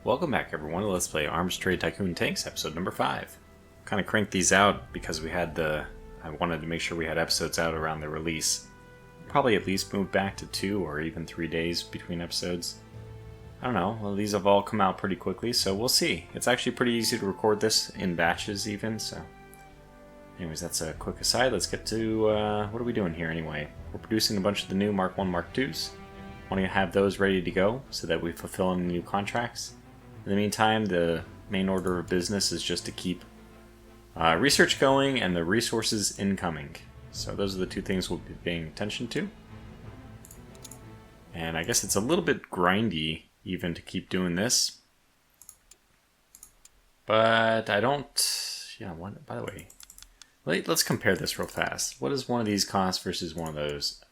Welcome back everyone, let's play Arms Trade Tycoon Tanks, episode number 5. Kind of cranked these out because I wanted to make sure we had episodes out around the release. Probably at least move back to 2 or even 3 days between episodes. I don't know, well these have all come out pretty quickly, so we'll see. It's actually pretty easy to record this in batches even, so... Anyways, that's a quick aside. Let's get to, what are we doing here anyway? We're producing a bunch of the new Mark 1, Mark 2s. Want to have those ready to go so that we fulfill any new contracts. In the meantime, the main order of business is just to keep research going and the resources incoming. So those are the two things we'll be paying attention to. And I guess it's a little bit grindy even to keep doing this. But I don't... Yeah, what, by the way... Let's compare this real fast. What does one of these cost versus one of those?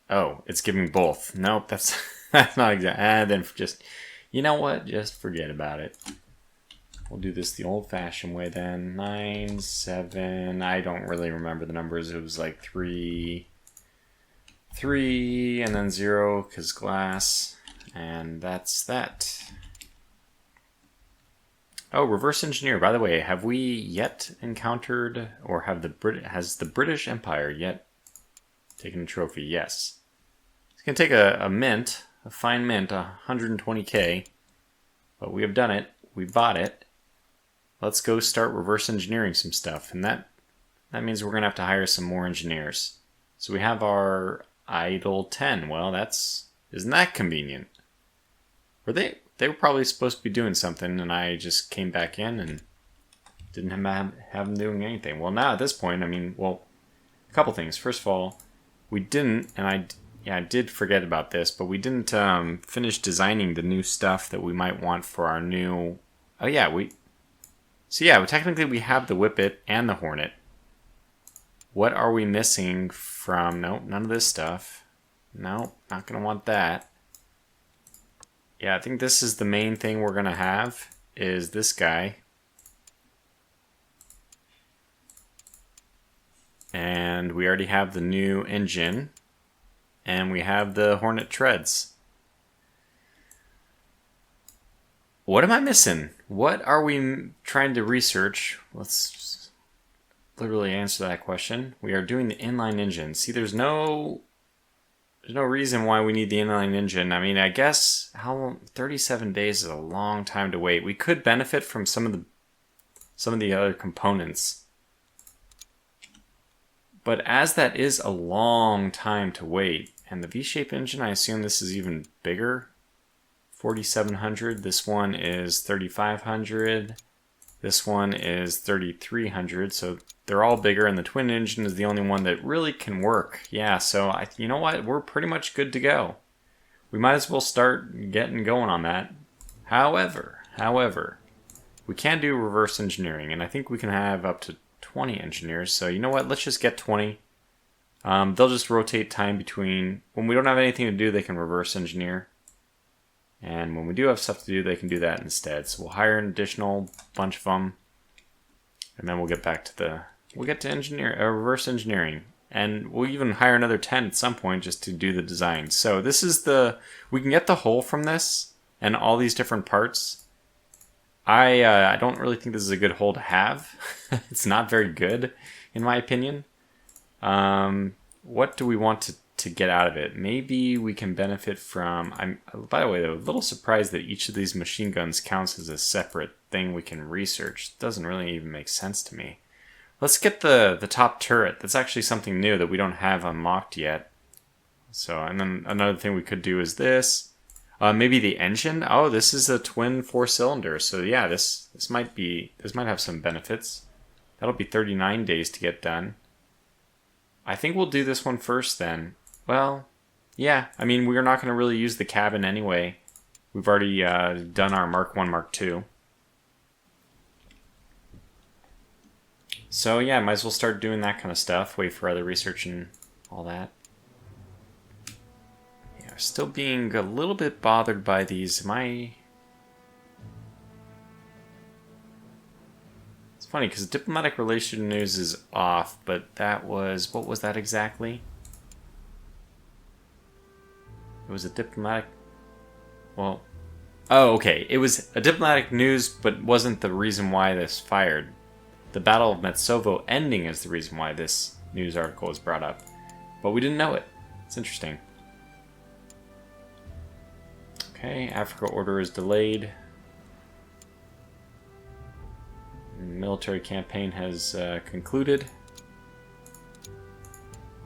Oh, it's giving both. Nope, that's not exactly. Then just, you know what? Just forget about it. We'll do this the old-fashioned way then. 9, 7. I don't really remember the numbers. It was like 3, and then 0 because glass, and that's that. Oh, reverse engineer. By the way, have we yet encountered, or has the British Empire yet taken a trophy? Yes. It's going to take a mint, a fine mint, 120k, but we have done it. We bought it. Let's go start reverse engineering some stuff, and that means we're going to have to hire some more engineers. So we have our idle 10. Well, isn't that convenient? They were probably supposed to be doing something, and I just came back in and didn't have them doing anything. Well, now at this point, I mean, well, a couple things. First of all, we didn't, and I did forget about this, but we didn't finish designing the new stuff that we might want for our new... Oh yeah, technically we have the Whippet and the Hornet. What are we missing from... Nope, none of this stuff. Nope, not going to want that. Yeah, I think this is the main thing we're going to have, is this guy. And we already have the new engine. And we have the Hornet treads. What am I missing? What are we trying to research? Let's literally answer that question. We are doing the inline engine. See, there's no reason why we need the inline engine. I mean, I guess 37 days is a long time to wait. We could benefit from some of the other components. But as that is a long time to wait, and the V-shape engine, I assume this is even bigger. 4,700. This one is 3,500. This one is 3,300. So they're all bigger, and the twin engine is the only one that really can work. Yeah, so you know what? We're pretty much good to go. We might as well start getting going on that. However, we can do reverse engineering, and I think we can have up to 20 engineers. So you know what? Let's just get 20. They'll just rotate time between... When we don't have anything to do, they can reverse engineer. And when we do have stuff to do, they can do that instead. So we'll hire an additional bunch of them. And then we'll get back to reverse engineering. And we'll even hire another 10 at some point just to do the design. So this is we can get the whole from this and all these different parts. I don't really think this is a good whole to have. It's not very good, in my opinion. What do we want to get out of it? Maybe we can benefit from... By the way, though, a little surprised that each of these machine guns counts as a separate thing we can research. It doesn't really even make sense to me. Let's get the top turret. That's actually something new that we don't have unlocked yet. So, and then another thing we could do is this. Maybe the engine. Oh, this is a twin 4-cylinder. So yeah, this might have some benefits. That'll be 39 days to get done. I think we'll do this one first then. Well, yeah, I mean, we're not going to really use the cabin anyway. We've already done our Mark 1, Mark 2. So yeah, might as well start doing that kind of stuff. Wait for other research and all that. Yeah, still being a little bit bothered by these. It's funny because diplomatic relation news is off, but what was that exactly? It was a diplomatic... Well, Oh, okay. It was a diplomatic news, but wasn't the reason why this fired. The Battle of Metsovo ending is the reason why this news article was brought up. But we didn't know it. It's interesting. Okay, Africa order is delayed. The military campaign has concluded.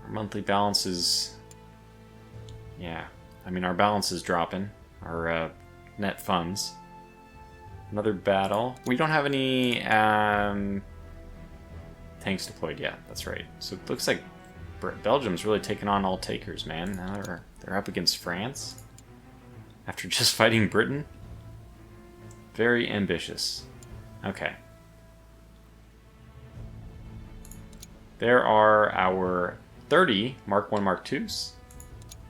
Our monthly balance is... yeah, I mean our balance is dropping. Our net funds. Another battle. We don't have any tanks deployed yet. That's right. So it looks like Belgium's really taken on all takers, man. Now they're up against France after just fighting Britain. Very ambitious. Okay. There are our 30 Mark 1 Mark 2s,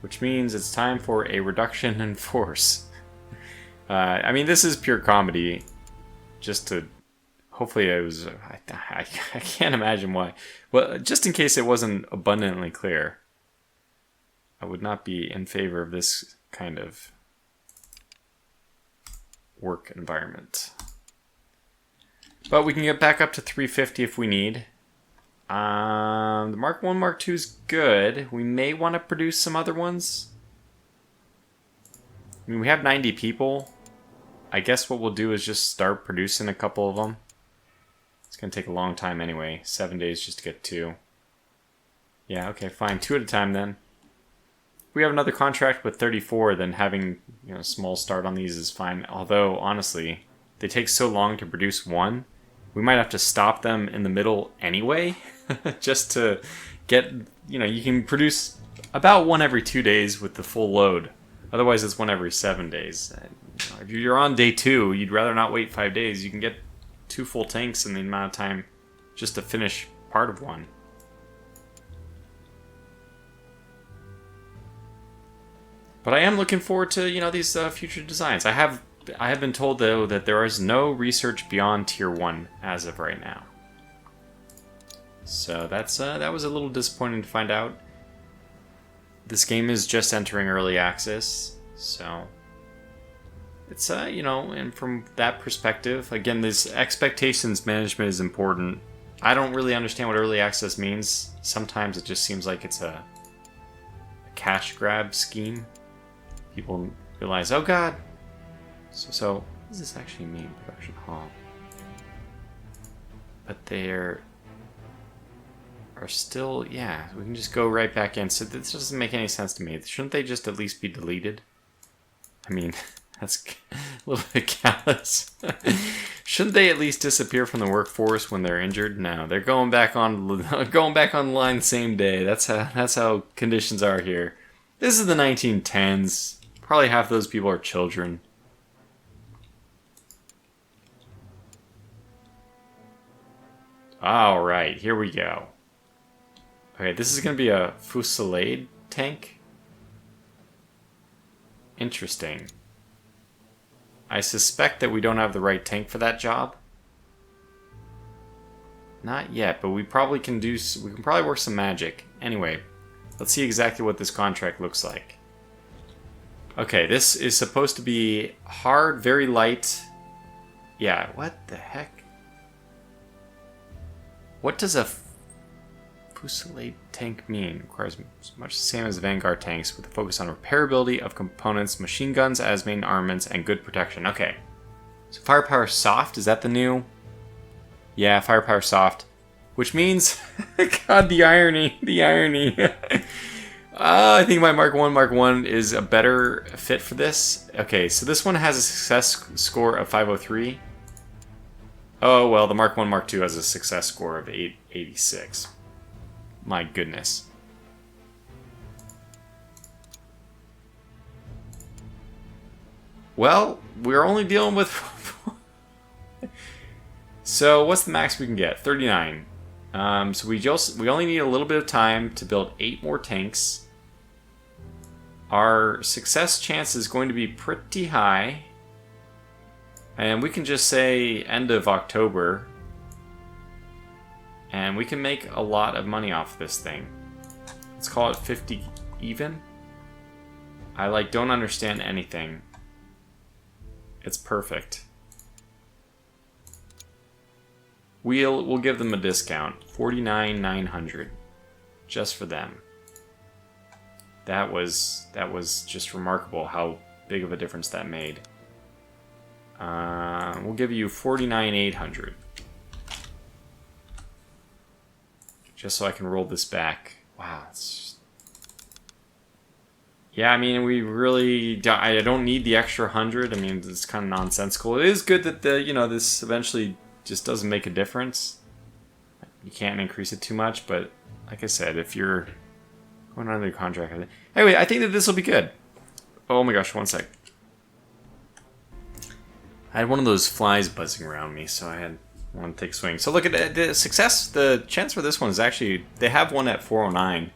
which means it's time for a reduction in force. I mean, this is pure comedy. Just to... hopefully it was... I can't imagine why. Well, just in case it wasn't abundantly clear, I would not be in favor of this kind of work environment. But we can get back up to 350 if we need. The Mark 1 Mark 2 is good. We may want to produce some other ones. I mean, we have 90 people. I guess what we'll do is just start producing a couple of them. It's going to take a long time anyway. 7 days just to get 2. Yeah, okay, fine. 2 at a time then. If we have another contract with 34, then having a small start on these is fine. Although, honestly, they take so long to produce one, we might have to stop them in the middle anyway. Just to get, you can produce about one every 2 days with the full load. Otherwise, it's one every 7 days. If you're on day 2, you'd rather not wait 5 days. You can get 2 full tanks in the amount of time just to finish part of one. But I am looking forward to these future designs. I have been told though that there is no research beyond tier 1 as of right now. So that was a little disappointing to find out. This game is just entering early access, so it's and from that perspective, again, this expectations management is important. I don't really understand what early access means. Sometimes it just seems like it's a cash grab scheme. People realize, oh god. So what does this actually mean, production hall? But there are still, yeah, we can just go right back in. So this doesn't make any sense to me. Shouldn't they just at least be deleted? I mean, that's a little bit callous. Shouldn't they at least disappear from the workforce when they're injured? No, they're going back on the line the same day. That's how conditions are here. This is the 1910s. Probably half of those people are children. Alright, here we go. Okay, this is going to be a fusillade tank. Interesting. I suspect that we don't have the right tank for that job. Not yet, but we probably can do... we can probably work some magic. Anyway, let's see exactly what this contract looks like. Okay, this is supposed to be hard, very light. Yeah, what the heck? What does a fusillade tank mean? Requires much the same as Vanguard tanks, with a focus on repairability of components, machine guns as main armaments, and good protection. Okay. So firepower soft, is that the new? Yeah, firepower soft. Which means, God, the irony, the irony. I think my Mark 1 is a better fit for this. Okay, so this one has a success score of 503. Oh, well, the Mark 1 Mark 2 has a success score of 886. My goodness. Well, we're only dealing with... So, what's the max we can get? 39. So we only need a little bit of time to build 8 more tanks. Our success chance is going to be pretty high. And we can just say end of October. And we can make a lot of money off this thing. Let's call it 50 even. I don't understand anything. It's perfect. We'll give them a discount. 49,900. Just for them. That was just remarkable how big of a difference that made. We'll give you 49,800. Just so I can roll this back. Wow. Yeah, I mean, we really... I don't need the extra 100. I mean, it's kind of nonsensical. It is good that this eventually just doesn't make a difference. You can't increase it too much, but like I said, if you're going under the contract... Anyway, I think that this will be good. Oh my gosh, one sec. I had one of those flies buzzing around me, so I wanted to take a swing. So look at the success. The chance for this one is actually... They have one at 409.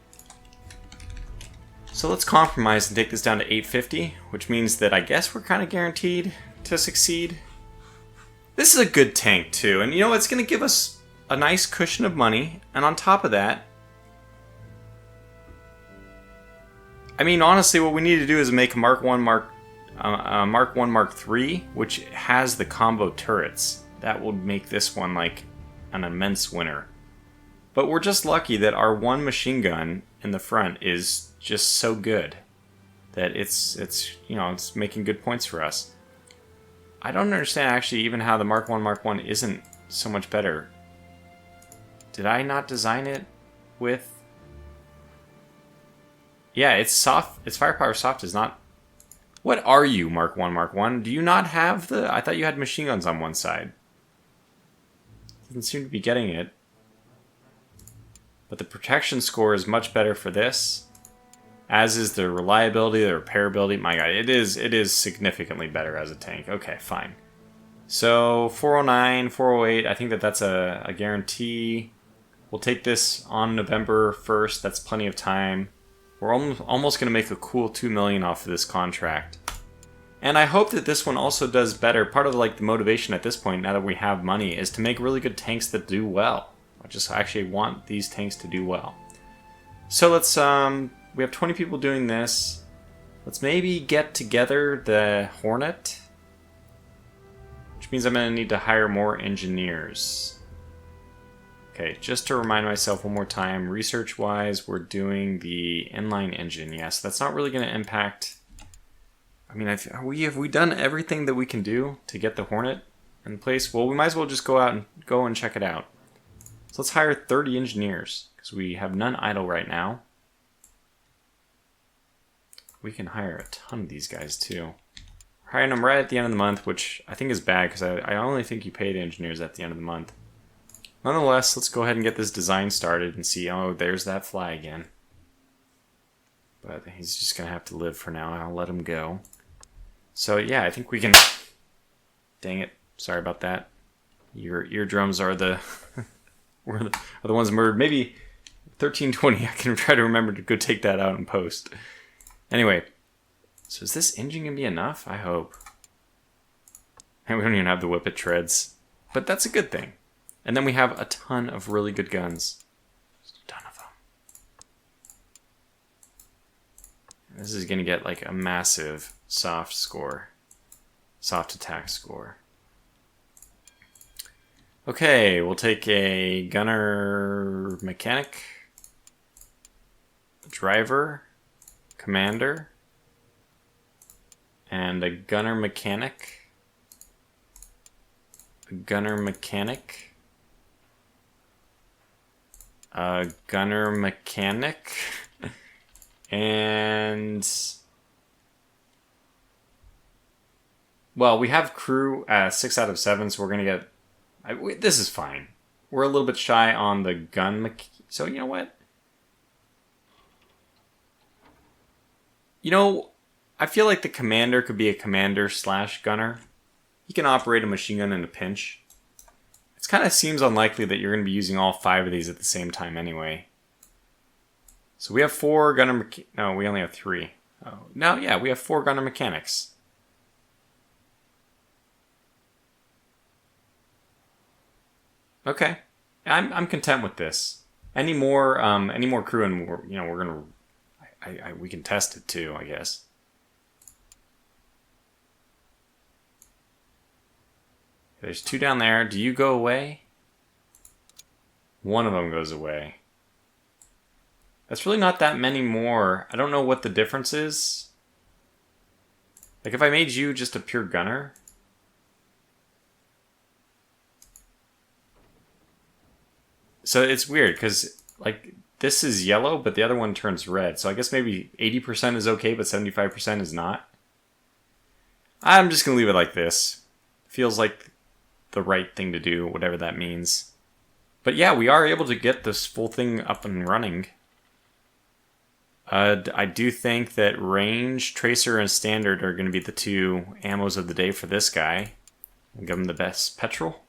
So let's compromise and take this down to 850, which means that I guess we're kind of guaranteed to succeed. This is a good tank too, and you know, it's going to give us a nice cushion of money, and on top of that, I mean, honestly, what we need to do is make a Mark 1 Mark 3, which has the combo turrets. That will make this one like an immense winner. But we're just lucky that our one machine gun in the front is just so good that it's making good points for us. I don't understand actually even how the Mark 1 isn't so much better. Did I not design it with... Yeah, it's soft. Its firepower soft is not... What are you, Mark 1? Do you not have the... I thought you had machine guns on one side. Doesn't seem to be getting it. But the protection score is much better for this. As is the reliability, the repairability. My god, it is significantly better as a tank. Okay, fine. So 409, 408, I think that's a guarantee. We'll take this on November 1st. That's plenty of time. We're almost going to make a cool 2 million off of this contract. And I hope that this one also does better. Part of like the motivation at this point, now that we have money, is to make really good tanks that do well. I just actually want these tanks to do well. So let's, we have 20 people doing this. Let's maybe get together the Hornet. Which means I'm going to need to hire more engineers. Okay, just to remind myself one more time, research-wise, we're doing the inline engine. Yes, that's not really going to impact... I mean, have we done everything that we can do to get the Hornet in place? Well, we might as well just go and check it out. So let's hire 30 engineers, because we have none idle right now. We can hire a ton of these guys, too. We're hiring them right at the end of the month, which I think is bad, because I only think you pay the engineers at the end of the month. Nonetheless, let's go ahead and get this design started and see. Oh, there's that fly again. But he's just going to have to live for now. I'll let him go. So, yeah, I think we can... Dang it. Sorry about that. Your eardrums are the... are the ones murdered. Maybe 1320. I can try to remember to go take that out and post. Anyway. So is this engine going to be enough? I hope. And we don't even have the whip it treads. But that's a good thing. And then we have a ton of really good guns. Just a ton of them. This is going to get like a massive soft score. Soft attack score. Okay, we'll take a gunner mechanic, driver, commander, and a gunner mechanic, a gunner mechanic, a gunner mechanic, and... Well, we have crew 6 out of 7, so we're going to get... This is fine. We're a little bit shy on the gun so you know what? You know, I feel like the commander could be a commander/gunner. He can operate a machine gun in a pinch. It kind of seems unlikely that you're going to be using all 5 of these at the same time anyway. So we have 4 gunner no, we only have 3. Oh, no, yeah, we have 4 gunner mechanics. Okay, I'm content with this. Any more crew, and we're gonna, we can test it too, I guess. There's 2 down there. Do you go away? One of them goes away. That's really not that many more. I don't know what the difference is. Like if I made you just a pure gunner. So it's weird because like this is yellow, but the other one turns red. So I guess maybe 80% is okay, but 75% is not. I'm just going to leave it like this. Feels like the right thing to do, whatever that means. But yeah, we are able to get this full thing up and running. I do think that range, tracer, and standard are going to be the 2 ammos of the day for this guy. We'll give him the best petrol.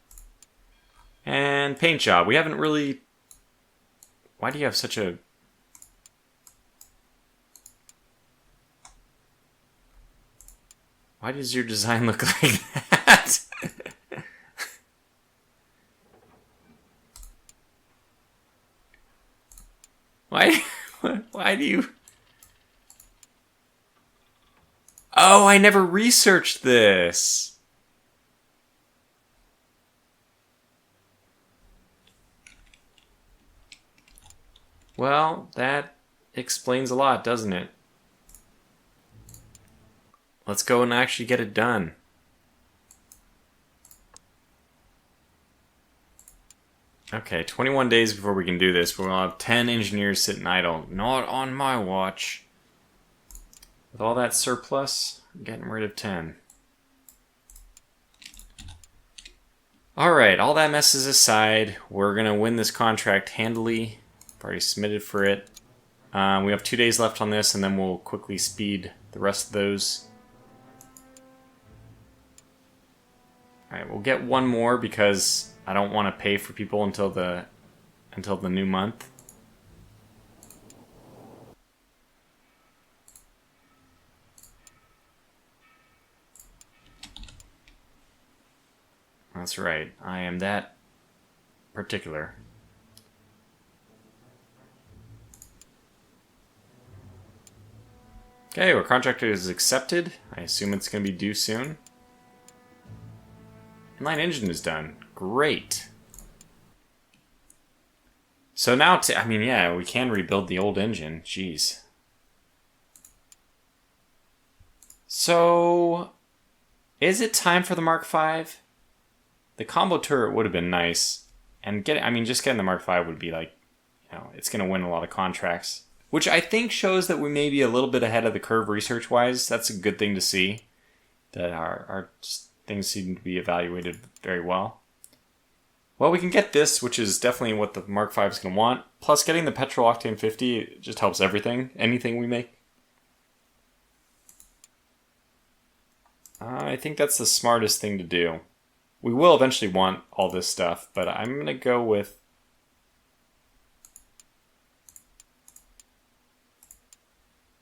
And paint job. We haven't really... Why do you have such a... Why does your design look like that? Why do you... Oh, I never researched this. Well, that explains a lot, doesn't it? Let's go and actually get it done. Okay, 21 days before we can do this. We'll have 10 engineers sitting idle. Not on my watch. With all that surplus, I'm getting rid of 10. Alright, all that messes aside, we're going to win this contract handily. I've already submitted for it. We have 2 days left on this, and then we'll quickly speed the rest of those. Alright, we'll get one more because I don't want to pay for people until the new month. That's right. I am that particular. Okay, our contract is accepted. I assume it's going to be due soon. Inline engine is done. Great. So now, I mean, yeah, we can rebuild the old engine. Jeez. So, is it time for the Mark V? The combo turret would have been nice. And just getting the Mark V would be like, it's going to win a lot of contracts. Which I think shows that we may be a little bit ahead of the curve research-wise. That's a good thing to see. That our things seem to be evaluated very well. Well, we can get this, which is definitely what the Mark V is going to want. Plus, getting the Petrol Octane 50 just helps everything. Anything we make. I think that's the smartest thing to do. We will eventually want all this stuff, but I'm going to go with...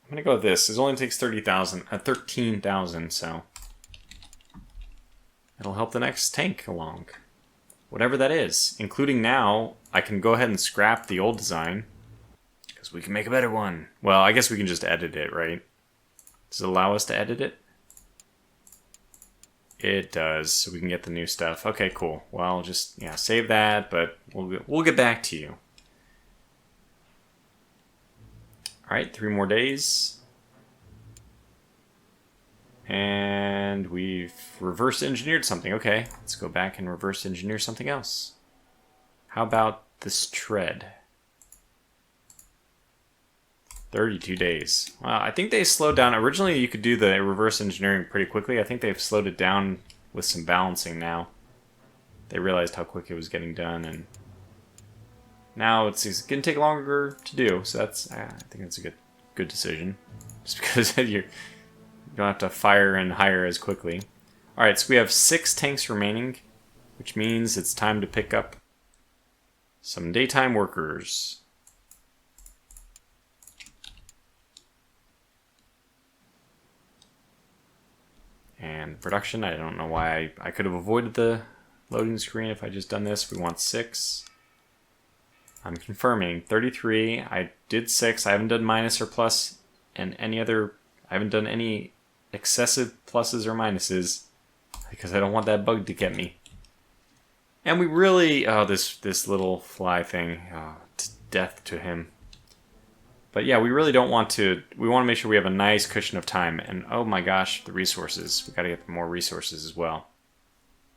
I'm going to go with this. It only takes 13,000, so... It'll help the next tank along. Whatever that is. Including now, I can go ahead and scrap the old design. Because we can make a better one. Well, I guess we can just edit it, right? Does it allow us to edit it? It does, so we can get the new stuff. Okay, cool. Well, just, save that, but we'll get back to you. Alright, 3 more days. And we've reverse engineered something. Okay, let's go back and reverse engineer something else. How about this tread? 32 days. Wow, I think they slowed down. Originally, you could do the reverse engineering pretty quickly. I think they've slowed it down with some balancing now. They realized how quick it was getting done, and now it's going to take longer to do. So that's, I think that's a good decision, just because you don't have to fire and hire as quickly. All right, so we have 6 tanks remaining, which means it's time to pick up some daytime workers. And production, I don't know why I could have avoided the loading screen if I just done this. We want 6. I'm confirming 33. I did 6. I haven't done minus or plus and any other. I haven't done any excessive pluses or minuses because I don't want that bug to get me. And we really, oh, this little fly thing, death to him. But yeah, we really don't want to, we want to make sure we have a nice cushion of time. And oh my gosh, the resources. We got to get more resources as well.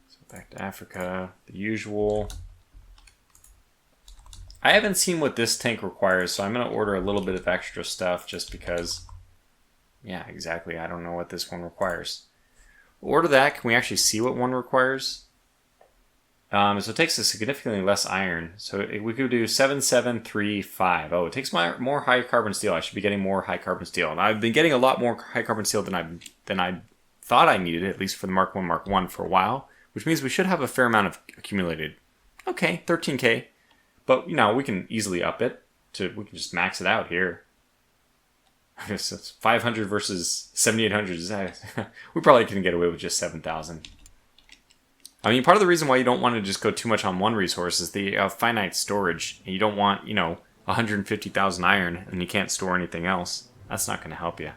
So back to Africa, the usual. I haven't seen what this tank requires, so I'm going to order a little bit of extra stuff just because, yeah, exactly. I don't know what this one requires. We'll order that. Can we actually see what one requires? So it takes a significantly less iron. So we could do 7735. Oh, it takes more high carbon steel. I should be getting more high carbon steel. And I've been getting a lot more high carbon steel than I thought I needed, at least for the Mark 1, Mark 1 for a while, which means we should have a fair amount of accumulated. Okay, 13K. But, you know, we can easily up it. We can just max it out here. I guess it's 500 versus 7,800. We probably can get away with just 7,000. I mean, part of the reason why you don't want to just go too much on one resource is the finite storage. And you don't want, you know, 150,000 iron and you can't store anything else. That's not going to help you. I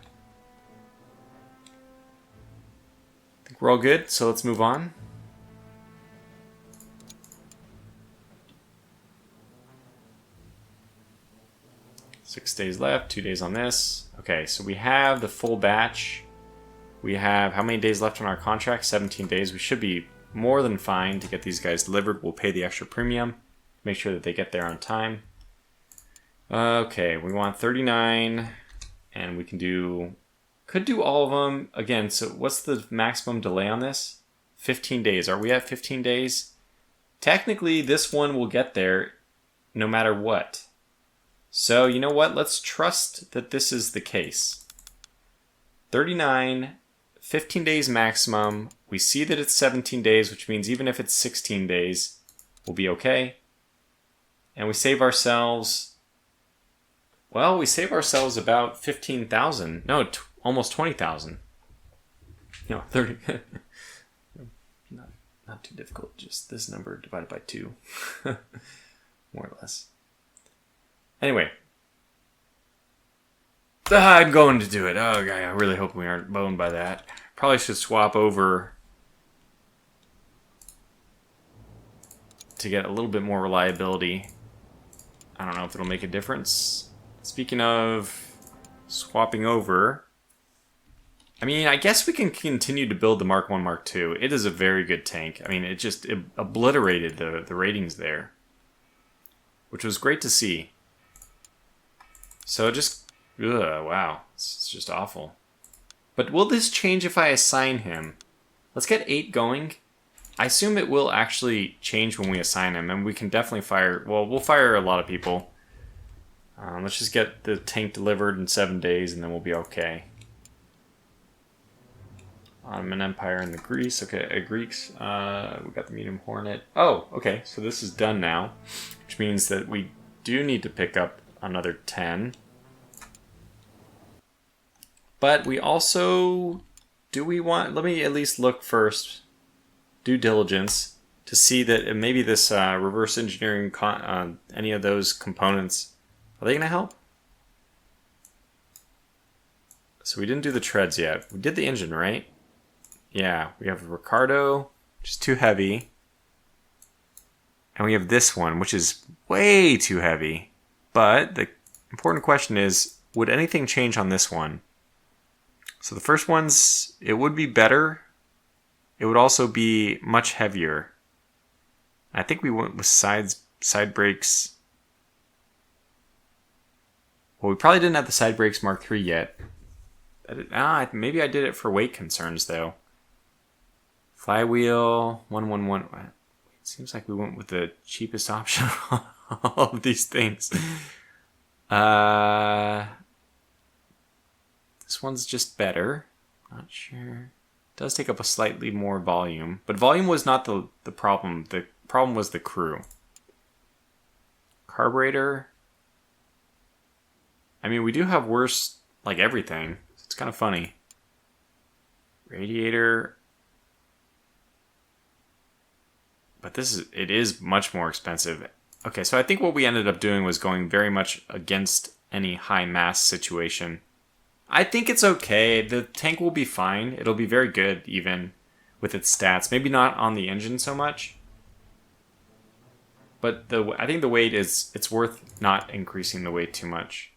think we're all good, so let's move on. Six days left, 2 days on this. Okay, so we have the full batch. We have how many days left on our contract? 17 days. We should be more than fine to get these guys delivered. We'll pay the extra premium. Make sure that they get there on time. Okay, we want 39. And we could do all of them. Again, so what's the maximum delay on this? 15 days. Are we at 15 days? Technically, this one will get there no matter what. So, you know what? Let's trust that this is the case. 39, 15 days maximum. We see that it's 17 days, which means even if it's 16 days, we'll be okay. And we save ourselves, well, we save ourselves about 15,000. No, almost 20,000. No, 30. Not too difficult. Just this number divided by 2. More or less. Anyway. I'm going to do it. Oh, God, I really hope we aren't boned by that. Probably should swap over to get a little bit more reliability. I don't know if it'll make a difference. Speaking of swapping over, I mean, I guess we can continue to build the Mark 1, Mark 2. It is a very good tank. I mean, it obliterated the ratings there, which was great to see. So just, wow, it's just awful. But will this change if I assign him? Let's get 8 going. I assume it will actually change when we assign him, and we can definitely fire, well, we'll fire a lot of people. Let's just get the tank delivered in 7 days, and then we'll be okay. Ottoman Empire and the Greece. Okay, Greeks. We got the medium hornet. Oh, okay, so this is done now, which means that we do need to pick up another 10. But we also, let me at least look first, due diligence, to see that maybe this reverse engineering, any of those components, are they going to help? So we didn't do the treads yet. We did the engine, right? Yeah, we have Ricardo, which is too heavy. And we have this one, which is way too heavy. But the important question is, would anything change on this one? So the first one's, it would be better. It would also be much heavier. I think we went with side brakes. Well, we probably didn't have the side brakes Mark III yet. Maybe I did it for weight concerns, though. Flywheel, 111. It seems like we went with the cheapest option on all of these things. This one's just better. Not sure. It does take up a slightly more volume. But volume was not the problem. The problem was the crew. Carburetor. I mean, we do have worse, like, everything. It's kind of funny. Radiator. But it is much more expensive. Okay, so I think what we ended up doing was going very much against any high mass situation. I think it's okay. The tank will be fine. It'll be very good even with its stats. Maybe not on the engine so much. But I think the weight it's worth not increasing the weight too much.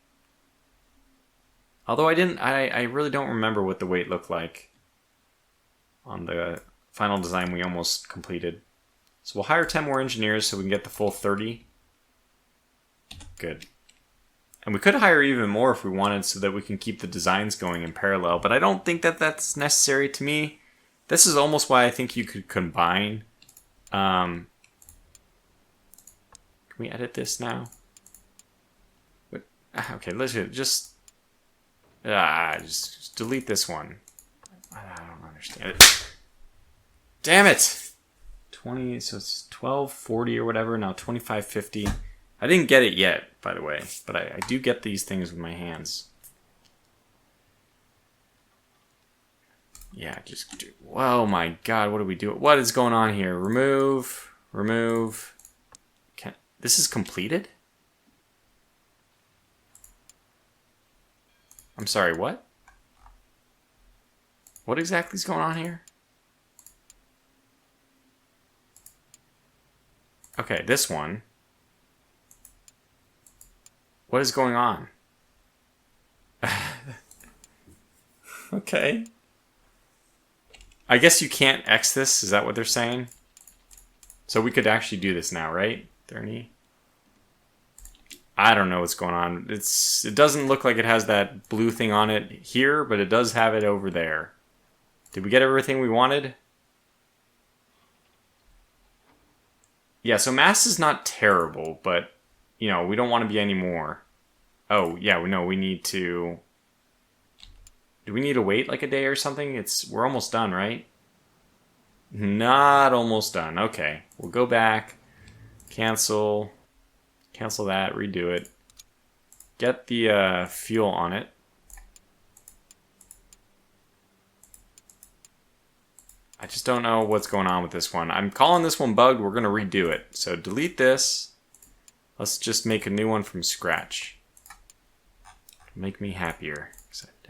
Although I really don't remember what the weight looked like on the final design we almost completed. So we'll hire 10 more engineers so we can get the full 30. Good. And we could hire even more if we wanted so that we can keep the designs going in parallel. But I don't think that that's necessary to me. This is almost why I think you could combine. Can we edit this now? What? Okay, let's just delete this one. I don't understand it. Damn it! 20, so it's 1240 or whatever. Now 2550. I didn't get it yet, by the way, but I do get these things with my hands. Yeah, just do. Oh my God, what do we do? What is going on here? Remove. This is completed? I'm sorry, what? What exactly is going on here? Okay, this one. What is going on? Okay. I guess you can't X this. Is that what they're saying? So we could actually do this now, right? 30. I don't know what's going on. It doesn't look like it has that blue thing on it here, but it does have it over there. Did we get everything we wanted? Yeah, so mass is not terrible, but you know, we don't want to be any more. Oh, yeah, we need to... Do we need to wait like a day or something? We're almost done, right? Not almost done. Okay, we'll go back. Cancel that, redo it. Get the fuel on it. I just don't know what's going on with this one. I'm calling this one bugged. We're going to redo it. So delete this. Let's just make a new one from scratch. Make me happier.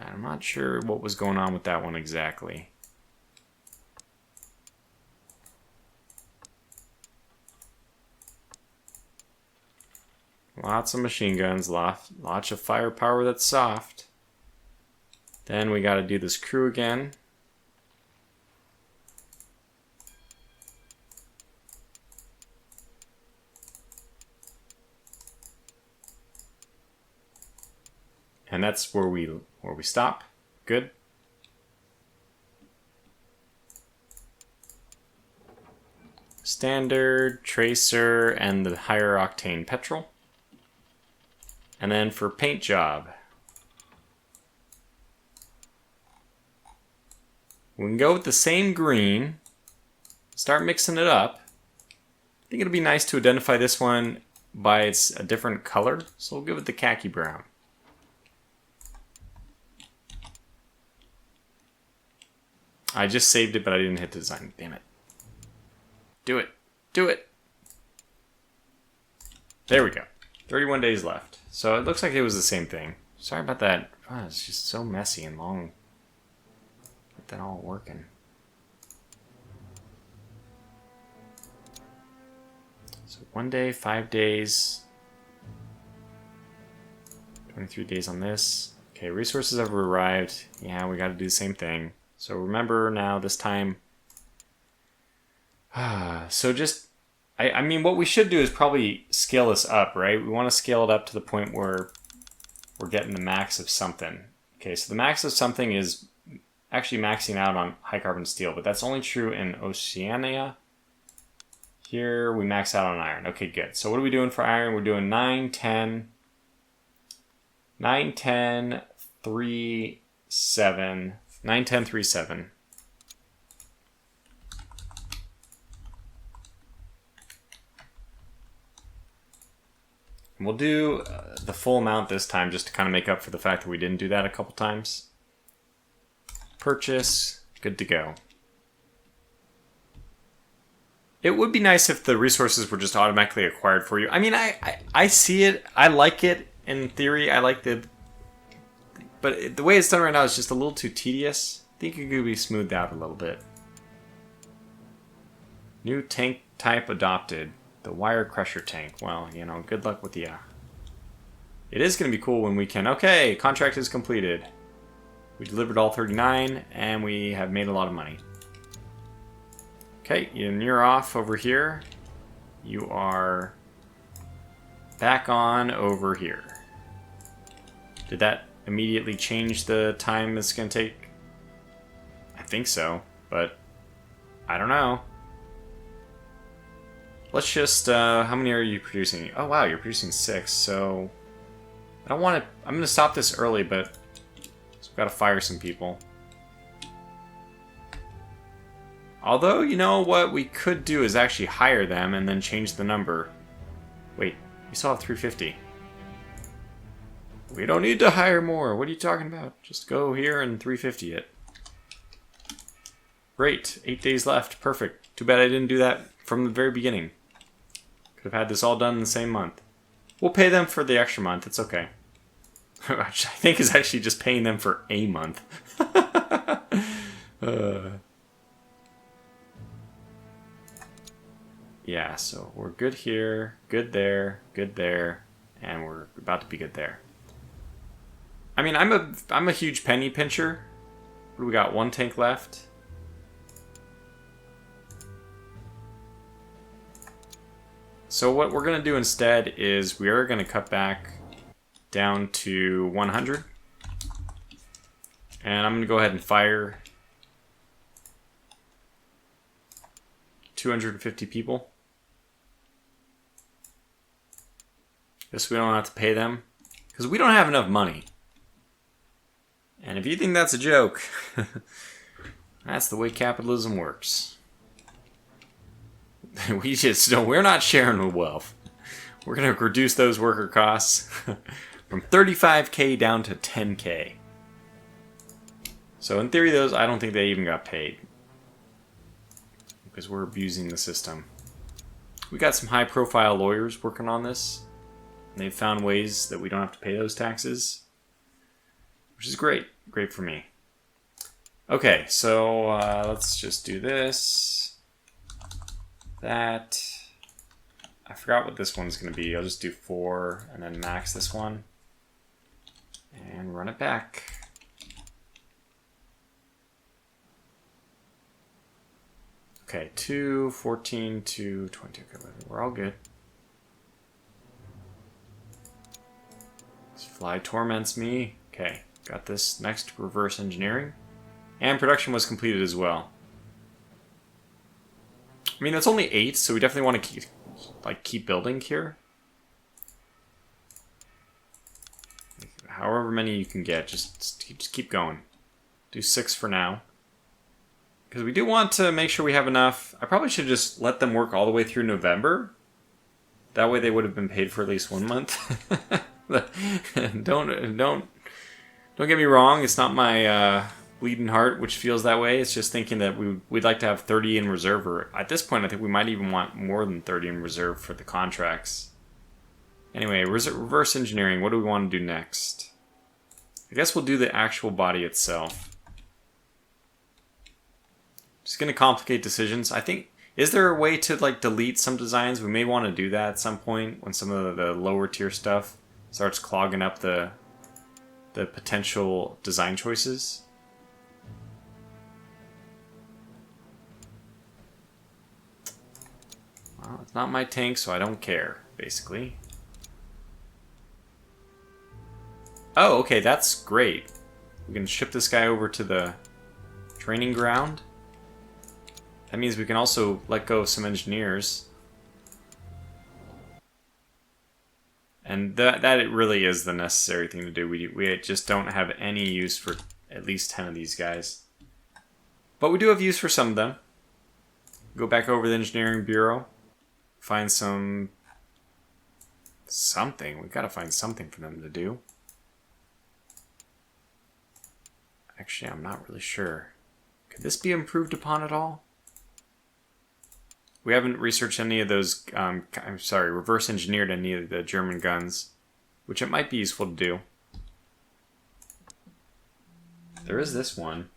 I'm not sure what was going on with that one exactly. Lots of machine guns, lots of firepower that's soft. Then we got to do this crew again. And that's where we stop. Good. Standard, tracer, and the higher octane petrol. And then for paint job, we can go with the same green, start mixing it up. I think it'll be nice to identify this one by a different color, so we'll give it the khaki brown. I just saved it, but I didn't hit design. Damn it. Do it. Do it. There we go. 31 days left. So it looks like it was the same thing. Sorry about that. Oh, it's just so messy and long. Get that all working. So 1 day, 5 days. 23 days on this. Okay, resources have arrived. Yeah, we got to do the same thing. So remember now this time. So just, I mean, what we should do is probably scale this up, right? We want to scale it up to the point where we're getting the max of something. Okay, so the max of something is actually maxing out on high carbon steel, but that's only true in Oceania. Here we max out on iron. Okay, good. So what are we doing for iron? We're doing 9, 10, 3, 7. 9, 10, 3, 7. And we'll do the full amount this time just to kind of make up for the fact that we didn't do that a couple times. Purchase, good to go. It would be nice if the resources were just automatically acquired for you. I mean, I see it. I like it in theory. I like the... But the way it's done right now is just a little too tedious. I think it could be smoothed out a little bit. New tank type adopted. The wire crusher tank. Well, you know, good luck with the... It is going to be cool when we can... Okay, contract is completed. We delivered all 39, and we have made a lot of money. Okay, and you're off over here. You are back on over here. Did that immediately change the time it's going to take? I think so, but I don't know. Let's just, how many are you producing? Oh wow, you're producing 6, so... I don't want to... I'm going to stop this early, but... So we've got to fire some people. Although, you know, what we could do is actually hire them and then change the number. Wait, we still have 350. We don't need to hire more. What are you talking about? Just go here and 350 it. Great. 8 days left. Perfect. Too bad I didn't do that from the very beginning. Could have had this all done in the same month. We'll pay them for the extra month. It's okay. Which I think is actually just paying them for a month. Yeah, so we're good here, good there, and we're about to be good there. I mean, I'm a huge penny pincher. What do we got? 1 tank left. So what we're gonna do instead is we are gonna cut back down to 100, and I'm gonna go ahead and fire 250 people. Guess we don't have to pay them because we don't have enough money. And if you think that's a joke, that's the way capitalism works. We just don't, we're not sharing the wealth. We're going to reduce those worker costs from 35K down to 10K. So in theory, those, I don't think they even got paid because we're abusing the system. We got some high profile lawyers working on this. And they've found ways that we don't have to pay those taxes, which is great. Great for me. Okay, so let's just do this. That. I forgot what this one's going to be. I'll just do 4 and then max this one. And run it back. Okay, 2, 14, 2, 20. Okay, we're all good. Fly torments me. Okay, got this. Next, reverse engineering. And production was completed as well. I mean, it's only 8, so we definitely want to keep building here. However many you can get, just keep going. Do 6 for now. Because we do want to make sure we have enough. I probably should just let them work all the way through November. That way they would have been paid for at least 1 month. Don't get me wrong. It's not my bleeding heart which feels that way. It's just thinking that we'd like to have 30 in reserve. Or at this point, I think we might even want more than 30 in reserve for the contracts. Anyway, reverse engineering. What do we want to do next? I guess we'll do the actual body itself. Just going to complicate decisions. I think. Is there a way to delete some designs? We may want to do that at some point when some of the lower tier stuff starts clogging up the potential design choices. Well, it's not my tank, so I don't care, basically. Oh, okay, that's great. We can ship this guy over to the training ground. That means we can also let go of some engineers. And that it really is the necessary thing to do. We just don't have any use for at least 10 of these guys. But we do have use for some of them. Go back over the engineering bureau. Find something. We've got to find something for them to do. Actually, I'm not really sure. Could this be improved upon at all? We haven't researched any of those, reverse engineered any of the German guns, which it might be useful to do. There is this one.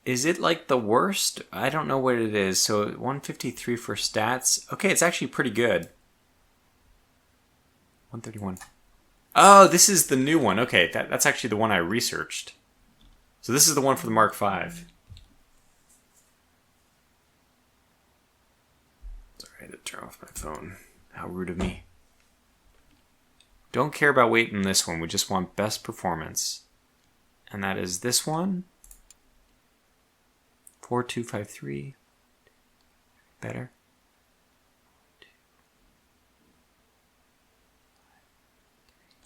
Is it like the worst? I don't know what it is. So 153 for stats. Okay, it's actually pretty good. 131. Oh, this is the new one. Okay, that's actually the one I researched. So this is the one for the Mark V. Sorry, I had to turn off my phone. How rude of me. Don't care about weight in this one. We just want best performance. And that is this one. 4253. Better.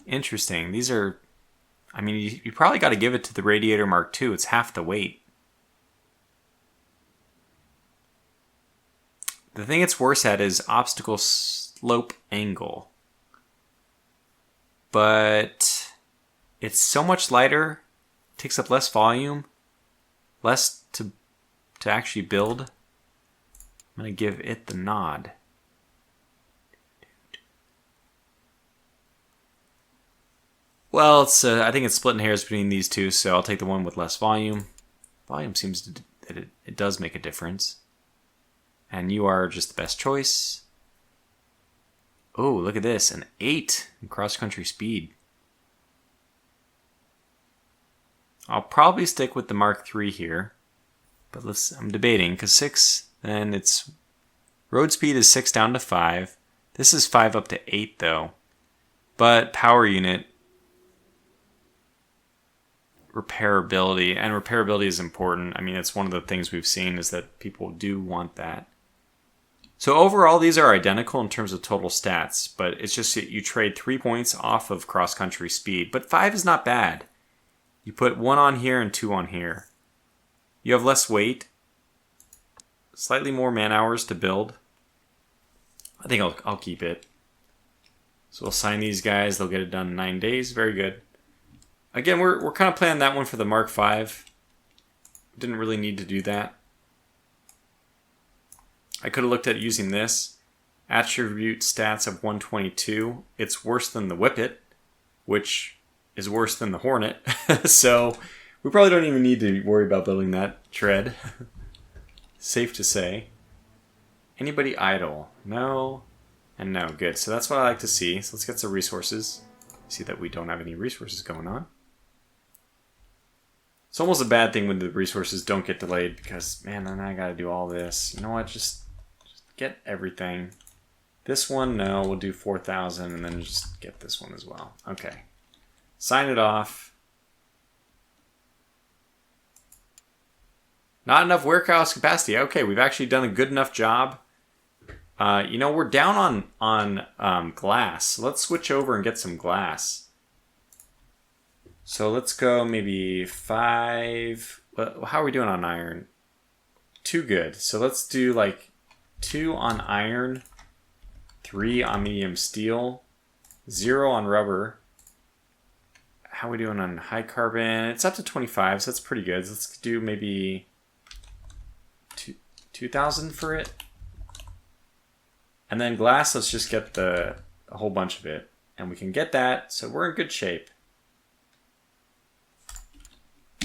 Interesting. These are... I mean, you probably got to give it to the Radiator Mark II. It's half the weight. The thing it's worse at is obstacle slope angle. But it's so much lighter, takes up less volume, less to actually build. I'm going to give it the nod. Well, it's I think it's splitting hairs between these two, so I'll take the one with less volume. Volume seems that it does make a difference. And you are just the best choice. Oh, look at this. An 8 in cross-country speed. I'll probably stick with the Mark III here. But I'm debating, because 6, then it's... Road speed is 6 down to 5. This is 5 up to 8, though. But power unit... Repairability. And repairability is important. I mean, it's one of the things we've seen is that people do want that. So overall, these are identical in terms of total stats, but it's just that you trade 3 points off of cross-country speed. But 5 is not bad. You put 1 on here and 2 on here. You have less weight, slightly more man-hours to build. I think I'll keep it. So we'll sign these guys. They'll get it done in 9 days. Very good. Again, we're kind of planning that one for the Mark V. Didn't really need to do that. I could have looked at using this. Attribute stats of 122. It's worse than the Whippet, which is worse than the Hornet. So we probably don't even need to worry about building that tread. Safe to say. Anybody idle? No. And no. Good. So that's what I like to see. So let's get some resources. See that we don't have any resources going on. It's almost a bad thing when the resources don't get delayed because, man, then I gotta do all this. You know what? Just get everything. This one, no, we'll do 4,000 and then just get this one as well. Okay. Sign it off. Not enough warehouse capacity. Okay, we've actually done a good enough job. You know, we're down on glass. So let's switch over and get some glass. So let's go maybe 5. How are we doing on iron? 2 good. So let's do like 2 on iron, 3 on medium steel, 0 on rubber. How are we doing on high carbon? It's up to 25, so that's pretty good. So let's do maybe 2,000 for it. And then glass, let's just get a whole bunch of it. And we can get that, so we're in good shape.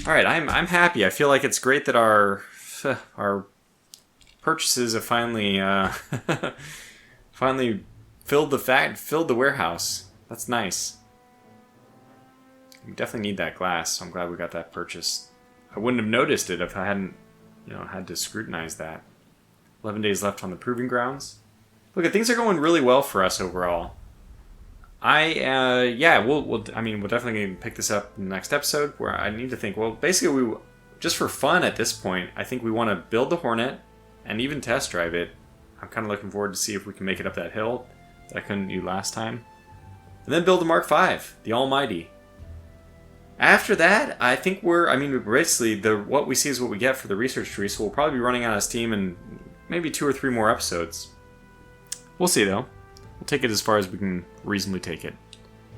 Alright, I'm happy. I feel like it's great that our purchases have finally finally filled the warehouse. That's nice. We definitely need that glass, so I'm glad we got that purchased. I wouldn't have noticed it if I hadn't, had to scrutinize that. 11 days left on the proving grounds. Look, things are going really well for us overall. We'll definitely pick this up in the next episode where I need to think, well, basically just for fun at this point, I think we want to build the Hornet and even test drive it. I'm kind of looking forward to see if we can make it up that hill that I couldn't do last time. And then build the Mark V, the Almighty. After that, I think basically what we see is what we get for the research tree, so we'll probably be running out of steam in maybe 2 or 3 more episodes. We'll see, though. We'll take it as far as we can reasonably take it.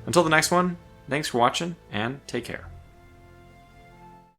Until the next one, thanks for watching, and take care.